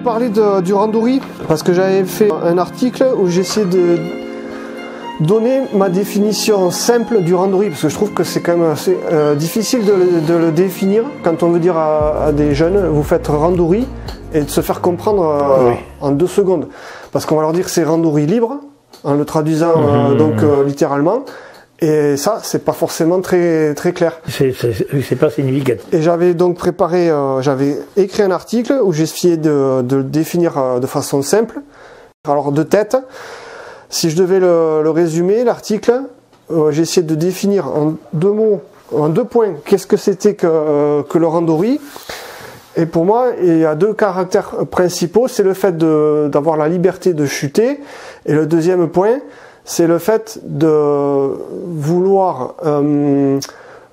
parler du randori parce que j'avais fait un article où j'essayais de donner ma définition simple du randori parce que je trouve que c'est quand même assez difficile de le définir quand on veut dire à des jeunes vous faites randori et de se faire comprendre en 2 secondes parce qu'on va leur dire que c'est randori libre en le traduisant littéralement. Et ça, c'est pas forcément très clair. C'est pas significatif. Et j'avais donc préparé, j'avais écrit un article où j'essayais de le définir de façon simple. Alors de tête, si je devais le résumer, l'article, j'ai essayé de définir en 2 mots, en 2 points, qu'est-ce que c'était que le randori. Et pour moi, il y a 2 caractères principaux, c'est le fait d'avoir la liberté de chuter. Et le deuxième point, c'est le fait de vouloir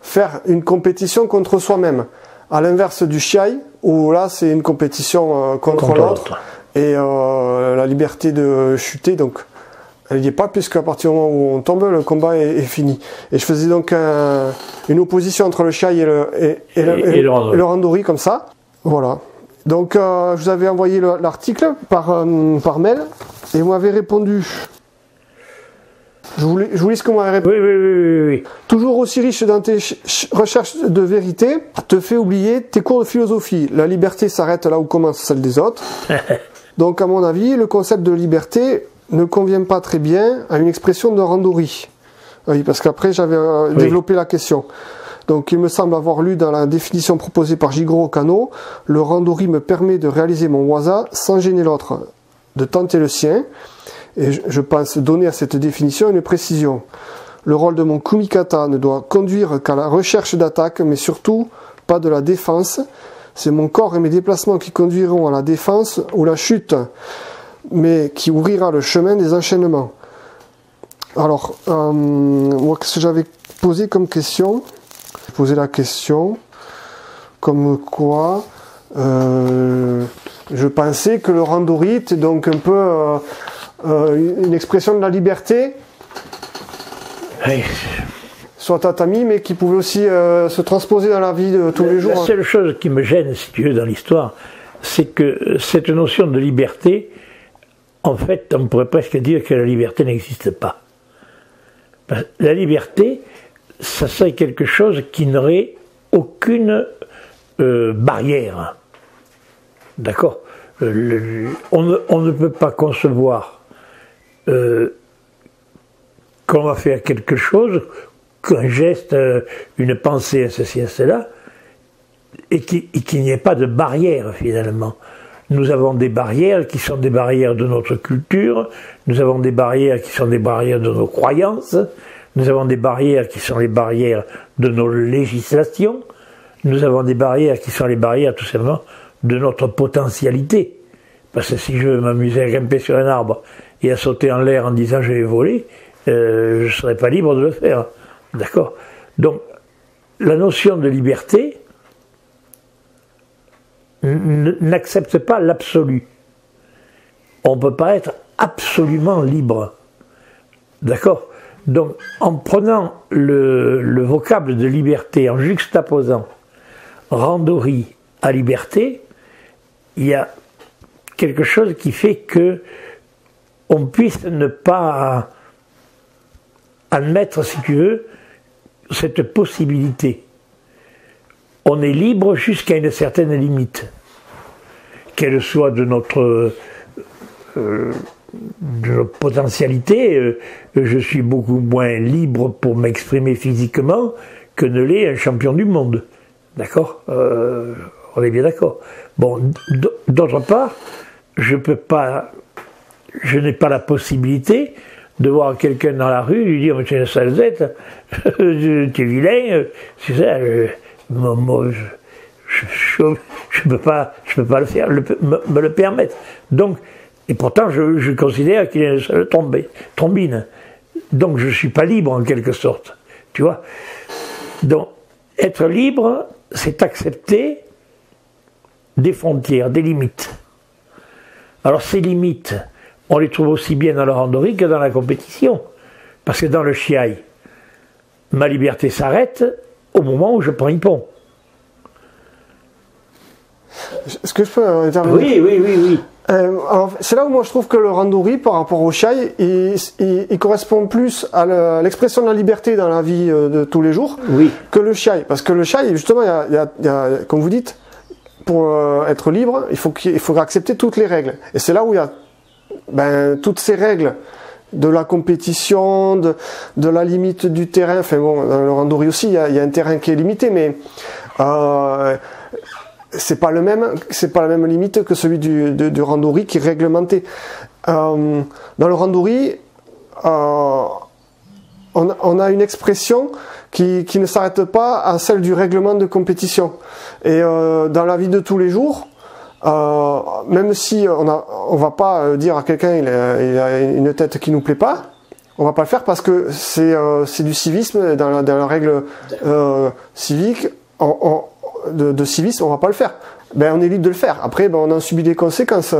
faire une compétition contre soi-même. À l'inverse du shiai, où là c'est une compétition contre l'autre. Et la liberté de chuter, donc elle n'y est pas, puisqu'à partir du moment où on tombe, le combat est fini. Et je faisais donc une opposition entre le shiai et le randori comme ça. Voilà. Donc je vous avais envoyé l'article par mail, et vous m'avez répondu. Je vous lis ce qu'on m'avait répondu. Oui. Toujours aussi riche dans tes recherches de vérité, te fait oublier tes cours de philosophie. La liberté s'arrête là où commence celle des autres. Donc, à mon avis, le concept de liberté ne convient pas très bien à une expression de randori. Oui, parce qu'après, j'avais développé la question. Donc, il me semble avoir lu dans la définition proposée par Jigoro Kano, le randori me permet de réaliser mon waza sans gêner l'autre, de tenter le sien. Et je pense donner à cette définition une précision. Le rôle de mon kumikata ne doit conduire qu'à la recherche d'attaque, mais surtout pas de la défense. C'est mon corps et mes déplacements qui conduiront à la défense ou la chute, mais qui ouvrira le chemin des enchaînements. Alors, moi, qu'est-ce que j'avais posé comme question? J'ai posé la question comme quoi je pensais que le randori était donc un peu une expression de la liberté, soit tatami, mais qui pouvait aussi se transposer dans la vie de tous les jours. La seule chose qui me gêne, si tu veux, dans l'histoire, c'est que cette notion de liberté, en fait, on pourrait presque dire que la liberté n'existe pas. La liberté, ça serait quelque chose qui n'aurait aucune barrière. D'accord ? On ne peut pas concevoir qu'on va faire quelque chose, qu'un geste, une pensée, ceci et cela, et qu'il n'y ait pas de barrière finalement. Nous avons des barrières qui sont des barrières de notre culture, nous avons des barrières qui sont des barrières de nos croyances, nous avons des barrières qui sont les barrières de nos législations, nous avons des barrières qui sont les barrières tout simplement de notre potentialité. Parce que si je veux m'amuser à grimper sur un arbre et à sauter en l'air en disant je vais voler, je ne serais pas libre de le faire. D'accord ? Donc, la notion de liberté n'accepte pas l'absolu. On ne peut pas être absolument libre. D'accord ? Donc, en prenant le vocable de liberté, en juxtaposant randori à liberté, il y a quelque chose qui fait que on puisse ne pas admettre, si tu veux, cette possibilité. On est libre jusqu'à une certaine limite, qu'elle soit de notre potentialité. Je suis beaucoup moins libre pour m'exprimer physiquement que ne l'est un champion du monde. D'accord ? On est bien d'accord. Bon, d'autre part, je n'ai pas la possibilité de voir quelqu'un dans la rue, lui dire « tu es une sale zette, tu es vilain », c'est ça, moi, je peux pas le faire, me le permettre. Donc, et pourtant, je considère qu'il est une seule trombine. Donc, je suis pas libre en quelque sorte, tu vois. Donc, être libre, c'est accepter des frontières, des limites. Alors ces limites, on les trouve aussi bien dans le randori que dans la compétition. Parce que dans le shiai, ma liberté s'arrête au moment où je prends une pont. Est-ce que je peux intervenir? Oui. C'est là où moi je trouve que le randori par rapport au chiaï, il correspond plus à l'expression de la liberté dans la vie de tous les jours que le chiaï. Parce que le chiaï, justement, il y a, comme vous dites, pour être libre, il faut accepter toutes les règles. Et c'est là où il y a toutes ces règles de la compétition, de la limite du terrain. Enfin bon, dans le randori aussi, il y a un terrain qui est limité, mais c'est pas la même limite que celui du randori qui est réglementé. Dans le randori, on a une expression qui ne s'arrête pas à celle du règlement de compétition. Et dans la vie de tous les jours, même si on va pas dire à quelqu'un il a une tête qui nous plaît pas, on va pas le faire parce que c'est du civisme, dans la règle civique. De civisme, on va pas le faire. On est libre de le faire. Après, on en subit les conséquences.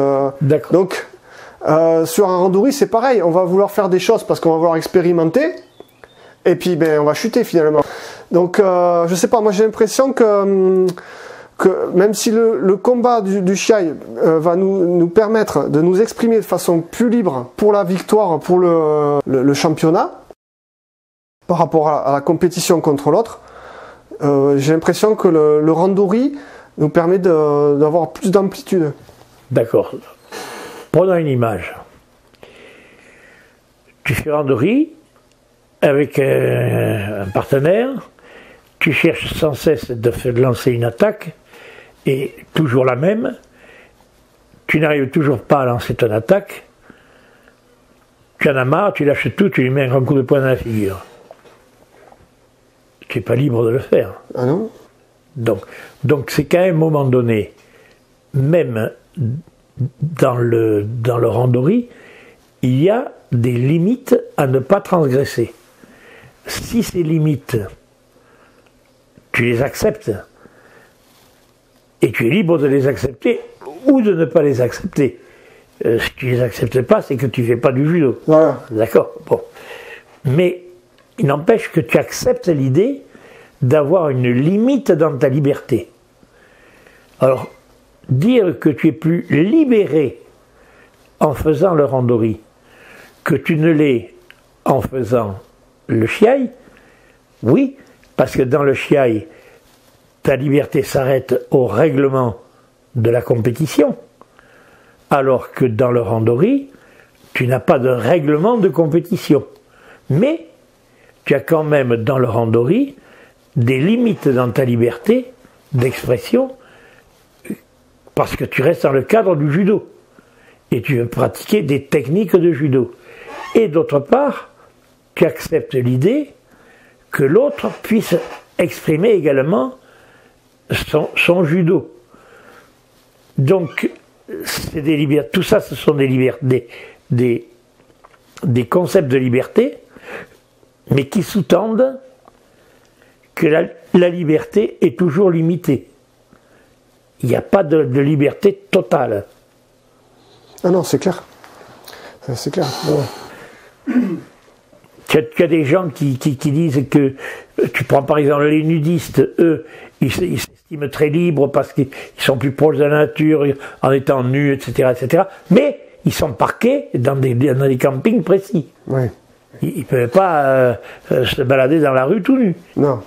Donc, sur un randori, c'est pareil. On va vouloir faire des choses parce qu'on va vouloir expérimenter. Et puis, on va chuter finalement. Donc, je sais pas. Moi, j'ai l'impression que même si le combat du chiaï va nous permettre de nous exprimer de façon plus libre pour la victoire, pour le championnat, par rapport à la compétition contre l'autre, j'ai l'impression que le randori nous permet d'avoir plus d'amplitude. D'accord. Prenons une image. Tu fais randori avec un partenaire, tu cherches sans cesse de lancer une attaque, et toujours la même, tu n'arrives toujours pas à lancer ton attaque, tu en as marre, tu lâches tout, tu lui mets un grand coup de poing dans la figure. Tu n'es pas libre de le faire. Ah non? Donc c'est qu'à un moment donné, même dans le randori, il y a des limites à ne pas transgresser. Si ces limites, tu les acceptes, et tu es libre de les accepter ou de ne pas les accepter. Si tu ne les acceptes pas, c'est que tu ne fais pas du judo. Voilà. D'accord? Bon. Mais il n'empêche que tu acceptes l'idée d'avoir une limite dans ta liberté. Alors, dire que tu es plus libéré en faisant le randori que tu ne l'es en faisant le chiaï, oui, parce que dans le chiaï, ta liberté s'arrête au règlement de la compétition, alors que dans le randori, tu n'as pas de règlement de compétition. Mais tu as quand même dans le randori des limites dans ta liberté d'expression parce que tu restes dans le cadre du judo et tu veux pratiquer des techniques de judo. Et d'autre part, tu acceptes l'idée que l'autre puisse exprimer également son judo. Donc, c'est des libertés. Tout ça, ce sont des concepts de liberté, mais qui sous-tendent que la liberté est toujours limitée. Il n'y a pas de liberté totale. Ah non, c'est clair. C'est clair. Ouais. Tu as des gens qui disent que, tu prends par exemple les nudistes, eux, ils s'estiment très libres parce qu'ils sont plus proches de la nature, en étant nus, etc., etc. Mais ils sont parqués dans des campings précis. Oui. Ils ne peuvent pas se balader dans la rue tout nus. Non.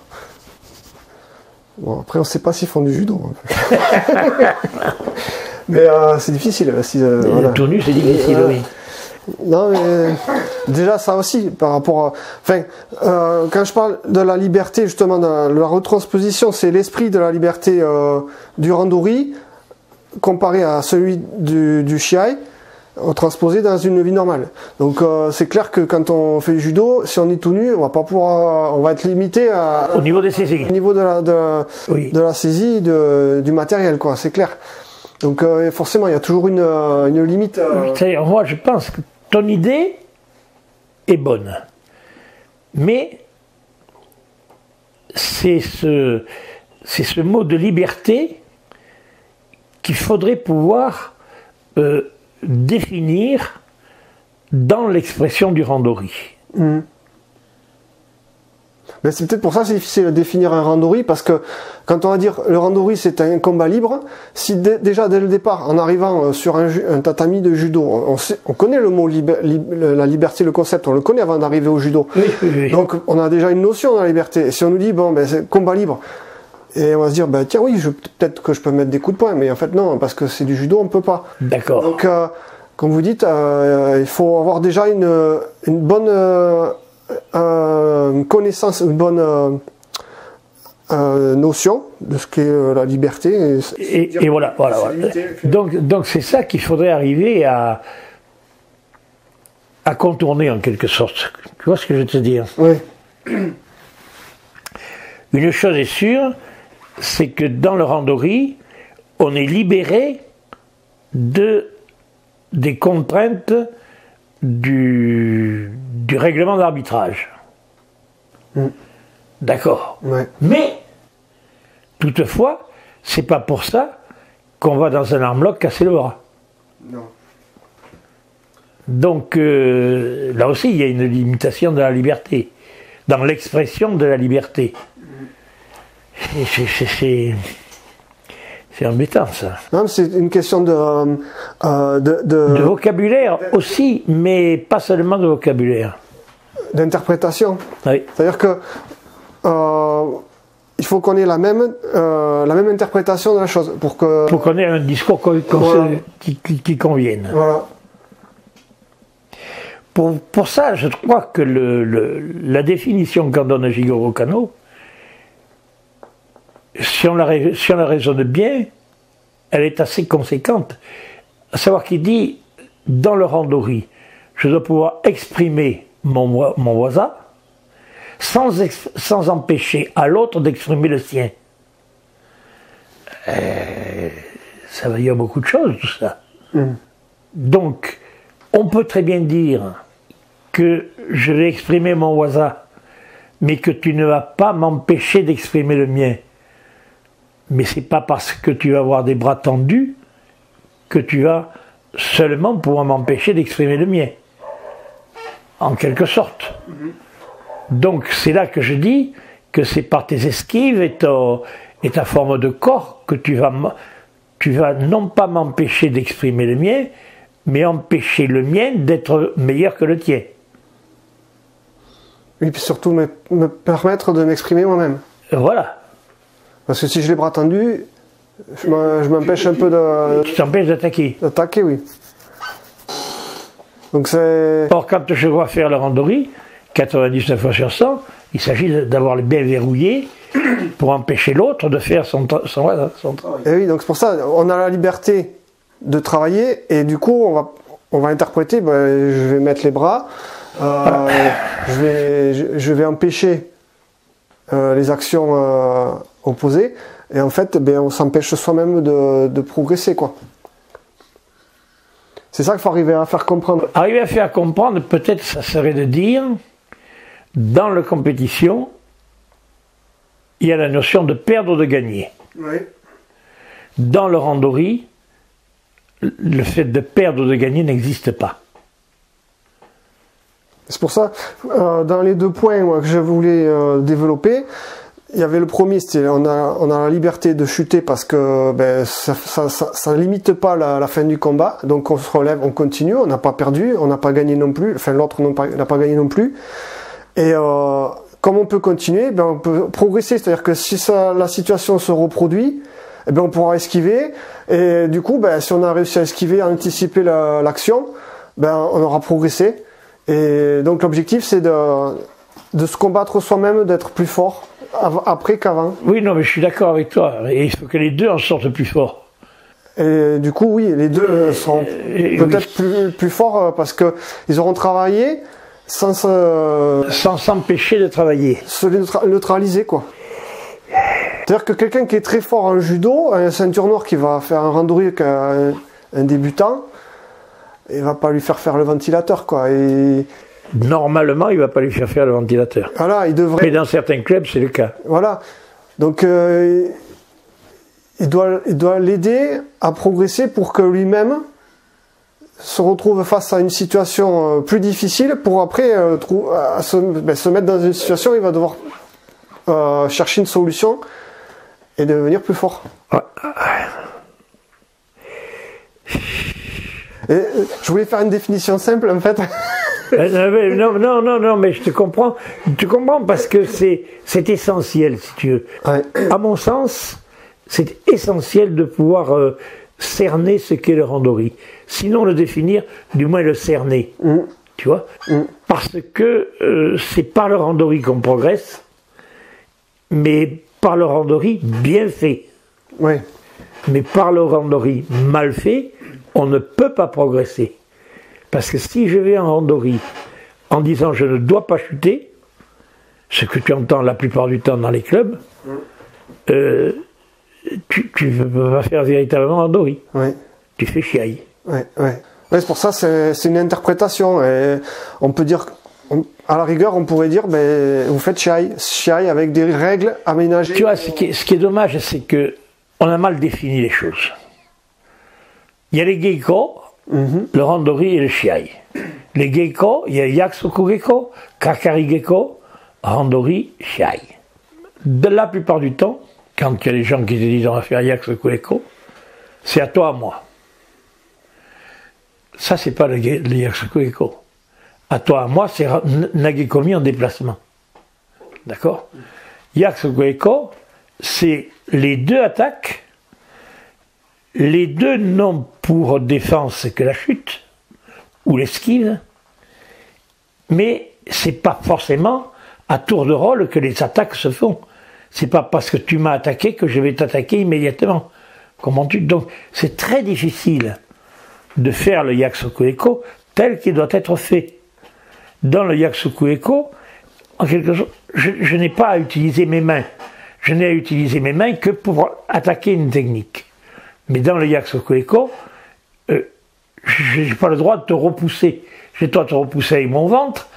Bon, après, on ne sait pas s'ils font du judo. Mais c'est difficile. Voilà. Tout nu, c'est difficile, oui. Non, mais déjà ça aussi, par rapport à... Enfin, quand je parle de la liberté, justement, de la retransposition, c'est l'esprit de la liberté du randori comparé à celui du chiaï, transposé dans une vie normale. Donc c'est clair que quand on fait du judo, si on est tout nu, on va pas pouvoir, on va être limité au niveau des saisies. Au niveau de la saisie du matériel, quoi, c'est clair. Donc forcément, il y a toujours une limite. Moi, je pense que ton idée est bonne, mais c'est ce mot de liberté qu'il faudrait pouvoir définir dans l'expression du randori. Mais c'est peut-être pour ça que c'est difficile de définir un randori, parce que quand on va dire le randori c'est un combat libre, si déjà dès le départ, en arrivant sur un tatami de judo, on connaît le mot la liberté, le concept, on le connaît avant d'arriver au judo. Oui, oui, oui. Donc on a déjà une notion de la liberté. Et si on nous dit, bon, ben, c'est combat libre, et on va se dire, ben, tiens, oui, peut-être que je peux mettre des coups de poing, mais en fait non, parce que c'est du judo, on peut pas. D'accord. Donc, comme vous dites, il faut avoir déjà une bonne connaissance, une bonne notion de ce qu'est la liberté. Et voilà. Donc c'est ça qu'il faudrait arriver à contourner en quelque sorte. Tu vois ce que je veux te dire? Oui. Une chose est sûre, c'est que dans le randori, on est libéré des contraintes du règlement d'arbitrage. D'accord. Ouais. Mais, toutefois, c'est pas pour ça qu'on va dans un armlock casser le bras. Non. Donc, là aussi, il y a une limitation de la liberté, dans l'expression de la liberté. Et c'est embêtant, ça. Non, c'est une question de vocabulaire aussi, mais pas seulement de vocabulaire. D'interprétation. Oui. C'est-à-dire que il faut qu'on ait la même interprétation de la chose pour qu'on ait un discours qui convienne. Voilà. Pour ça, je crois que la définition qu'en donne Jigoro Kano, si on la raisonne bien, elle est assez conséquente. À savoir qu'il dit, dans le randori, je dois pouvoir exprimer mon voisin sans empêcher à l'autre d'exprimer le sien. Ça veut dire beaucoup de choses, tout ça. Donc, on peut très bien dire que je vais exprimer mon voisin, mais que tu ne vas pas m'empêcher d'exprimer le mien. Mais c'est pas parce que tu vas avoir des bras tendus que tu vas seulement pouvoir m'empêcher d'exprimer le mien. En quelque sorte. Donc c'est là que je dis que c'est par tes esquives et ta forme de corps que tu vas non pas m'empêcher d'exprimer le mien, mais empêcher le mien d'être meilleur que le tien. Oui, puis surtout me permettre de m'exprimer moi-même. Voilà. Parce que si je les bras tendus, je m'empêche un peu de... Tu t'empêches d'attaquer. D'attaquer, oui. Donc c'est... Or, quand je vois faire le randori, 99 fois sur 100, il s'agit d'avoir les bien verrouillés pour empêcher l'autre de faire son travail. Et oui, donc c'est pour ça, on a la liberté de travailler, et du coup, on va interpréter, je vais mettre les bras, je vais empêcher les actions opposées, et en fait, on s'empêche soi-même de progresser, quoi. C'est ça qu'il faut arriver à faire comprendre. Arriver à faire comprendre, peut-être, ça serait de dire, dans la compétition, il y a la notion de perdre ou de gagner. Oui. Dans le randori, le fait de perdre ou de gagner n'existe pas. C'est pour ça, dans les deux points que je voulais développer, il y avait le premier, c'était on a la liberté de chuter parce que ça limite pas la fin du combat, donc on se relève, on continue, on n'a pas perdu, on n'a pas gagné non plus, enfin l'autre n'a pas gagné non plus, et comme on peut continuer, on peut progresser, c'est-à-dire que si la situation se reproduit, on pourra esquiver, et du coup, si on a réussi à esquiver, à anticiper l'action, on aura progressé, et donc l'objectif c'est de se combattre soi-même, d'être plus fort après qu'avant. Oui, non, mais je suis d'accord avec toi. Et il faut que les deux en sortent plus forts. Et du coup, oui, les deux seront peut-être plus forts parce que ils auront travaillé sans s'empêcher de travailler. Se neutraliser, quoi. C'est-à-dire que quelqu'un qui est très fort en judo, un ceinture noire qui va faire un randori avec un débutant, il va pas lui faire le ventilateur, quoi. Et normalement, il ne va pas lui faire le ventilateur. Voilà, il devrait. Mais dans certains clubs, c'est le cas. Voilà. Donc, il doit l'aider à progresser pour que lui-même se retrouve face à une situation plus difficile pour après se mettre dans une situation où il va devoir chercher une solution et devenir plus fort. Et, je voulais faire une définition simple en fait. Non, mais je te comprends. Tu comprends parce que c'est essentiel, si tu veux. Ouais. À mon sens, c'est essentiel de pouvoir cerner ce qu'est le randori. Sinon le définir, du moins le cerner. Tu vois. Parce que c'est par le randori qu'on progresse, mais par le randori bien fait. Ouais. Mais par le randori mal fait, on ne peut pas progresser. Parce que si je vais en randori en disant je ne dois pas chuter, ce que tu entends la plupart du temps dans les clubs, tu ne peux pas faire véritablement randori. Ouais. Tu fais chiaille. Ouais, c'est pour ça c'est une interprétation. Et on peut dire, à la rigueur, on pourrait dire, vous faites chiaille avec des règles aménagées. Tu vois, ce qui est dommage, c'est que on a mal défini les choses. Il y a les geiko, le randori et le chiaï. Les geiko, il y a Yakusoku Geiko, Kakari Geiko, randori, chiaï. De la plupart du temps, quand il y a des gens qui te disent on va faire Yakusoku Geiko, c'est à toi, à moi. Ça, c'est pas le Yakusoku Geiko. À toi, à moi, c'est Nagekomi en déplacement. D'accord? Yakusoku Geiko, c'est les deux attaques. Les deux n'ont pour défense que la chute ou l'esquive, mais c'est pas forcément à tour de rôle que les attaques se font. C'est pas parce que tu m'as attaqué que je vais t'attaquer immédiatement. Donc c'est très difficile de faire le Yakusoku Geiko tel qu'il doit être fait. Dans le Yakusoku Geiko, en quelque sorte, je n'ai pas à utiliser mes mains. Je n'ai à utiliser mes mains que pour attaquer une technique. Mais dans le Yakusoku Geiko, je n'ai pas le droit de te repousser. J'ai le droit de te repousser avec mon ventre,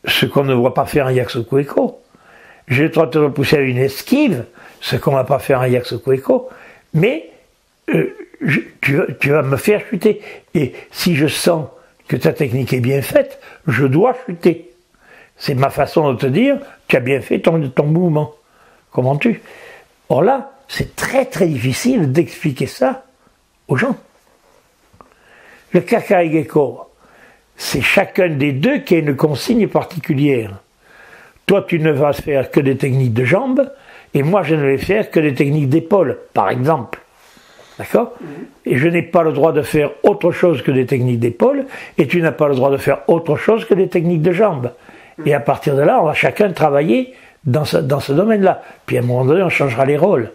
ce qu'on ne voit pas faire en Yakusoku Geiko. J'ai le droit de te repousser avec une esquive, ce qu'on ne va pas faire en Yakusoku Geiko. Mais tu vas me faire chuter. Et si je sens que ta technique est bien faite, je dois chuter. C'est ma façon de te dire, tu as bien fait ton mouvement. Comment tu? Or là, c'est très très difficile d'expliquer ça aux gens. Le Kakari Geiko, c'est chacun des deux qui a une consigne particulière. Toi, tu ne vas faire que des techniques de jambes, et moi, je ne vais faire que des techniques d'épaule, par exemple. D'accord? Et je n'ai pas le droit de faire autre chose que des techniques d'épaule, et tu n'as pas le droit de faire autre chose que des techniques de jambes. Et à partir de là, on va chacun travailler dans ce domaine-là. Puis à un moment donné, on changera les rôles.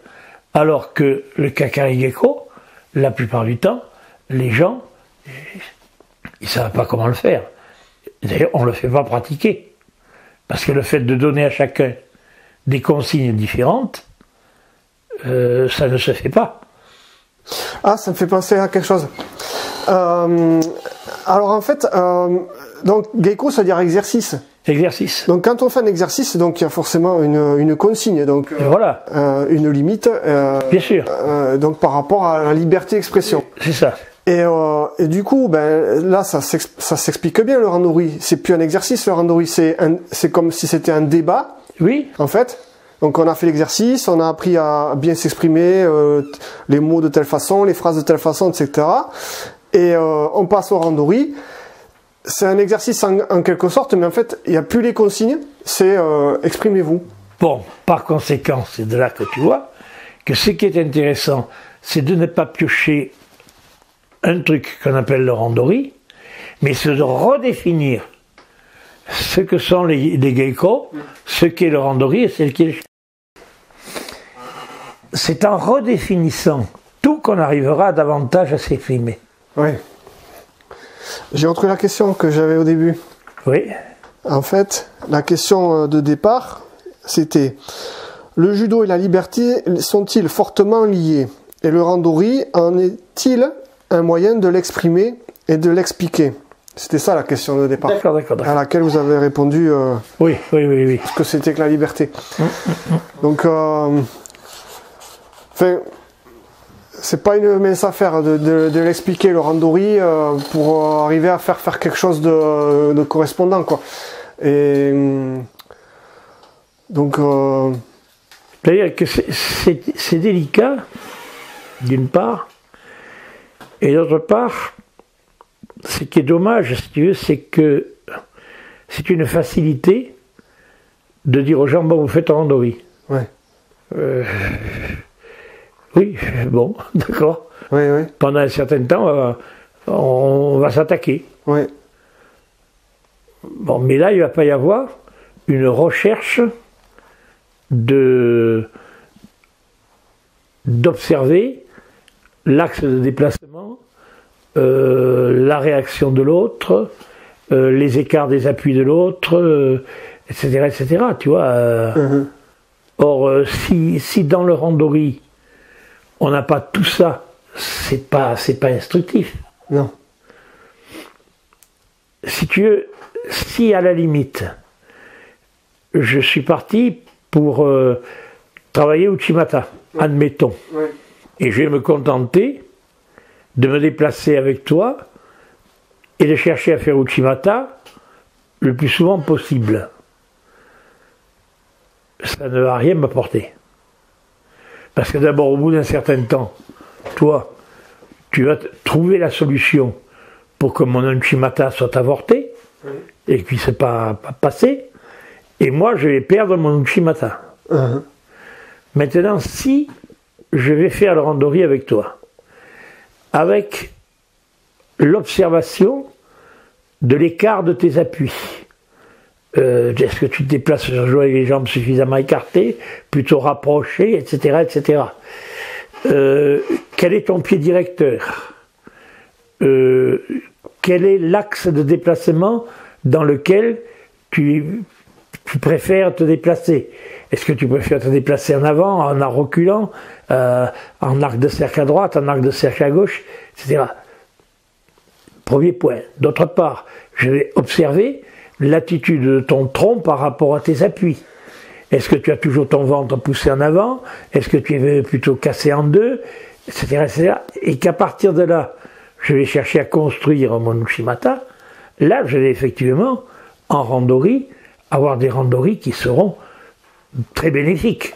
Alors que le Kakari Geiko, la plupart du temps, les gens, ils ne savent pas comment le faire. D'ailleurs, on ne le fait pas pratiquer. Parce que le fait de donner à chacun des consignes différentes, ça ne se fait pas. Ah, ça me fait penser à quelque chose. Alors en fait, donc Geiko, ça veut dire exercice. Exercice. Donc quand on fait un exercice, donc il y a forcément une consigne, donc voilà. Une limite. Bien sûr. Donc par rapport à la liberté d'expression. C'est ça. Et du coup, là, ça s'explique bien le randori. C'est plus un exercice le randori, c'est comme si c'était un débat. Oui. En fait. Donc on a fait l'exercice, on a appris à bien s'exprimer, les mots de telle façon, les phrases de telle façon, etc. Et on passe au randori. C'est un exercice en quelque sorte, mais en fait, il n'y a plus les consignes, c'est exprimez-vous. Bon, par conséquent, c'est de là que tu vois que ce qui est intéressant, c'est de ne pas piocher un truc qu'on appelle le randori, mais c'est de redéfinir ce que sont les geiko, ce qu'est le randori et ce qu'est le... C'est en redéfinissant tout qu'on arrivera davantage à s'exprimer. Oui. J'ai retrouvé la question que j'avais au début. Oui. En fait, la question de départ, c'était le judo et la liberté sont-ils fortement liés? Et le randori en est-il un moyen de l'exprimer et de l'expliquer? C'était ça la question de départ. D'accord. À laquelle vous avez répondu. Oui. Ce que c'était que la liberté. Donc, c'est pas une mince affaire de l'expliquer le randori pour arriver à faire quelque chose de correspondant, quoi. Et donc C'est-à-dire que c'est délicat, d'une part, et d'autre part, ce qui est dommage, si tu veux, c'est que c'est une facilité de dire aux gens, bon, vous faites un randori. Ouais. Oui, bon, d'accord. Oui, oui. Pendant un certain temps, on va s'attaquer. Oui. Bon, mais là, il ne va pas y avoir une recherche d'observer l'axe de déplacement, la réaction de l'autre, les écarts des appuis de l'autre, etc., etc. Tu vois. Or, si dans le randori, on n'a pas tout ça, c'est pas instructif. Non. Si tu veux, si à la limite, je suis parti pour travailler Uchimata, admettons, et je vais me contenter de me déplacer avec toi et de chercher à faire Uchimata le plus souvent possible. Ça ne va rien m'apporter. Parce que d'abord, au bout d'un certain temps, toi, tu vas trouver la solution pour que mon Uchimata soit avorté et qu'il ne puisse pas passer. Et moi, je vais perdre mon Uchimata. Maintenant, si je vais faire le randori avec toi, avec l'observation de l'écart de tes appuis, est-ce que tu te déplaces sur jouer avec les jambes suffisamment écartées, plutôt rapprochées, etc., etc. Quel est ton pied directeur? Quel est l'axe de déplacement dans lequel tu préfères te déplacer? Est-ce que tu préfères te déplacer en avant, en reculant, en arc de cercle à droite, en arc de cercle à gauche, etc. Premier point. D'autre part, je vais observer l'attitude de ton tronc par rapport à tes appuis. Est-ce que tu as toujours ton ventre poussé en avant? Est-ce que tu es plutôt cassé en deux? Etc., etc. Et qu'à partir de là, je vais chercher à construire mon Uchimata. Là, je vais effectivement, en randori, avoir des randoris qui seront très bénéfiques.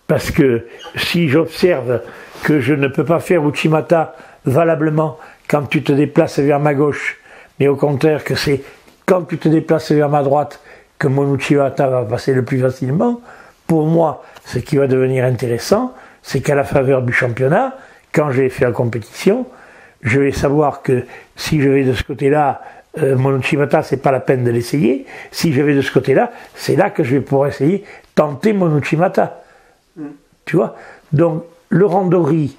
Parce que si j'observe que je ne peux pas faire Uchimata valablement quand tu te déplaces vers ma gauche, mais au contraire que c'est quand tu te déplaces vers ma droite que mon Uchimata va passer le plus facilement, pour moi, ce qui va devenir intéressant, c'est qu'à la faveur du championnat, quand je vais faire la compétition, je vais savoir que si je vais de ce côté-là, mon Uchimata, c'est pas la peine de l'essayer. Si je vais de ce côté-là, c'est là que je vais pouvoir essayer, tenter mon Uchimata. Tu vois? Donc, le randori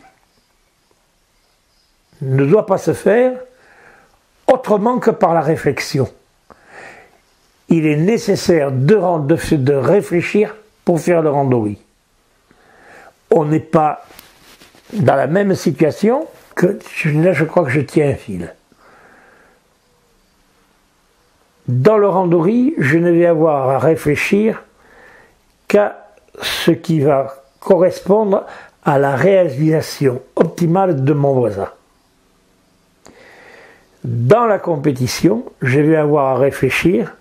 ne doit pas se faire autrement que par la réflexion. Il est nécessaire de réfléchir pour faire le randori. On n'est pas dans la même situation que là, je crois que je tiens un fil. Dans le randori, je ne vais avoir à réfléchir qu'à ce qui va correspondre à la réalisation optimale de mon voisin. Dans la compétition, je vais avoir à réfléchir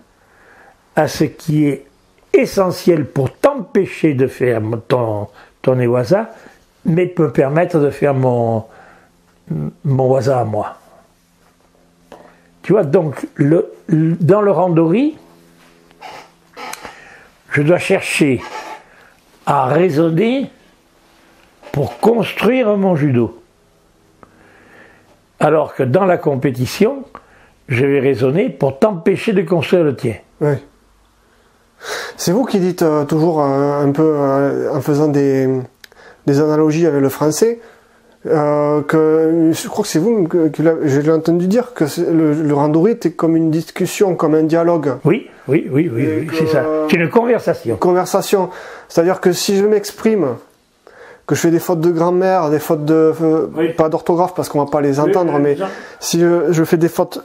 à ce qui est essentiel pour t'empêcher de faire ton ewaza, mais peut permettre de faire mon waza à moi. Tu vois, donc, dans le randori, je dois chercher à raisonner pour construire mon judo. Alors que dans la compétition, je vais raisonner pour t'empêcher de construire le tien. Oui. C'est vous qui dites toujours un peu en faisant des analogies avec le français, que je crois que c'est vous que je l'ai entendu dire que le randori était comme une discussion, comme un dialogue. Oui, c'est ça. C'est une conversation. Conversation. C'est-à-dire que si je m'exprime, que je fais des fautes de grammaire, des fautes de pas d'orthographe parce qu'on va pas les entendre, mais si je fais des fautes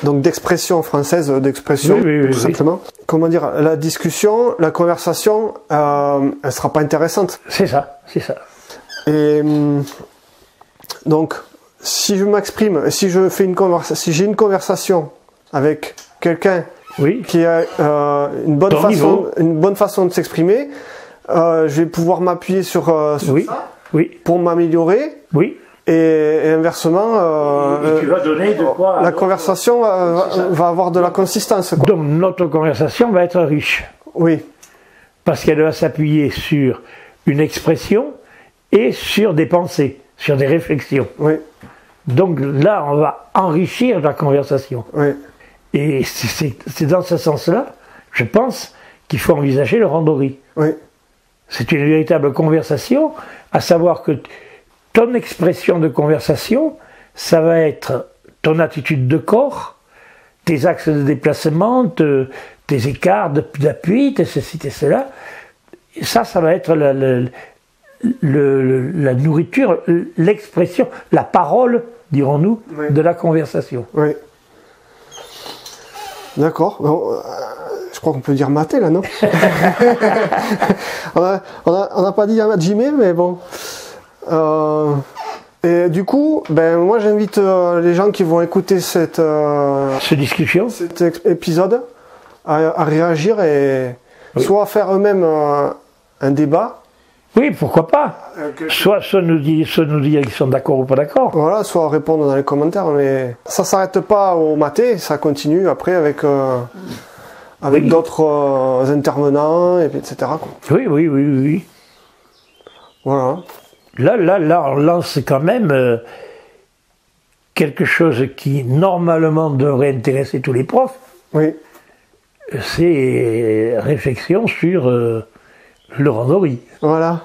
donc d'expression française, d'expression tout simplement. Comment dire, la discussion, la conversation, elle sera pas intéressante. C'est ça. Et donc, si je m'exprime, si j'ai une conversation avec quelqu'un Oui. qui est une bonne façon de s'exprimer. Je vais pouvoir m'appuyer sur ça pour m'améliorer. Oui. Et inversement, et tu vas donner de quoi la conversation va avoir de la consistance. Quoi. Donc notre conversation va être riche. Oui. Parce qu'elle va s'appuyer sur une expression et sur des pensées, sur des réflexions. Oui. Donc là, on va enrichir la conversation. Oui. Et c'est dans ce sens-là, je pense, qu'il faut envisager le randori. Oui. C'est une véritable conversation, à savoir que ton expression de conversation, ça va être ton attitude de corps, tes axes de déplacement, tes écarts d'appui, tes ceci, tes cela. Ça va être la nourriture, l'expression, la parole, dirons-nous, de la conversation. Oui. D'accord. Bon, je crois qu'on peut dire maté là, non? on n'a pas dit Jimé, mais bon. Et du coup, moi j'invite les gens qui vont écouter cet épisode à réagir et soit à faire eux-mêmes un débat. Oui, pourquoi pas. Soit nous dire qu'ils sont d'accord ou pas d'accord. Voilà, soit répondre dans les commentaires, mais ça s'arrête pas au maté, ça continue après avec d'autres intervenants, etc. quoi. Oui. Voilà. Là, on lance quand même quelque chose qui normalement devrait intéresser tous les profs. Oui. C'est réflexion sur le randori. Voilà.